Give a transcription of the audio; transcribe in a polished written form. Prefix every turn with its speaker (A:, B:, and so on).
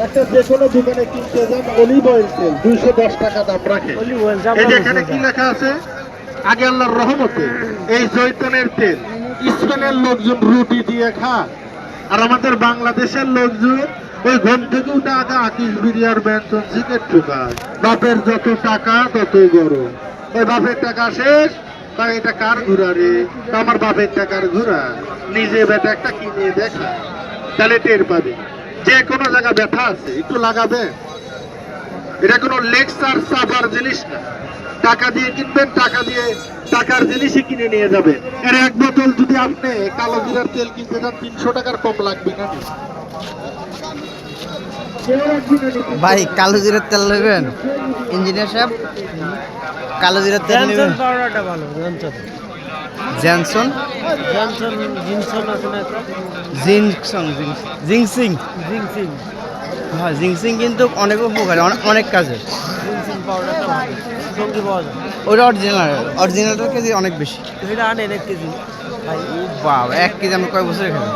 A: একটা যে কোনো দোকানে কিনতে যান অলিভ অয়েল তেল 210 টাকা দাম রাখে। এই যে এখানে কি লেখা আছে, আগে আল্লাহর রহমতে এই জৈতুনের তেল স্পেনের লোকজন রুটি দিয়ে খায়, আর আমাদের বাংলাদেশের লোকজন ওই ঘুম থেকে উঠে আগে আকিস বিরিয়ার ব্যঞ্জন চিকেন ঠুকায়। বাপের যত টাকা ততই গরম। ওই বাপের টাকা শেষ, তাই এটা কার ঘুরা রে? আমার বাপের টাকার ঘুরা। নিজে বেটা একটা কিনে দেখা, তাহলে টের পাবে। যে কোনো জায়গা ব্যথা আছে একটু লাগাবে। এটা কোনো লেকচার সাফার জিনিস না। টাকা দিয়ে কিনবেন, টাকা দিয়ে টাকার জিনিসই কিনে নিয়ে যাবে। এর এক বোতল যদি আপনি কালো জিরার তেল কিনতে যান 300 টাকার কম লাগবে না।
B: ভাই কালো জিরার তেল নেবেন ইঞ্জিনিয়ার সাহেব? কালো জিরার তেল নেবেন?
C: পাউডারটা ভালো,
B: জনসন
C: জনসন জিনসন আছে না একটা?
B: Ginseng জিংসিং
C: ginseng.
B: হ্যাঁ জিংসিং কিন্তু অনেক উপকারী, অনেক কাজে।
C: জিনসিং পাউডারটা ভালো, সঙ্গে পাওয়া যায়।
B: ওইটা অরিজিনালটার কেজি অনেক বেশি।
C: সেটা আনেন 1 কেজি ভাই।
B: বাবা 1 কেজি আমরা কয় বছর খাবো?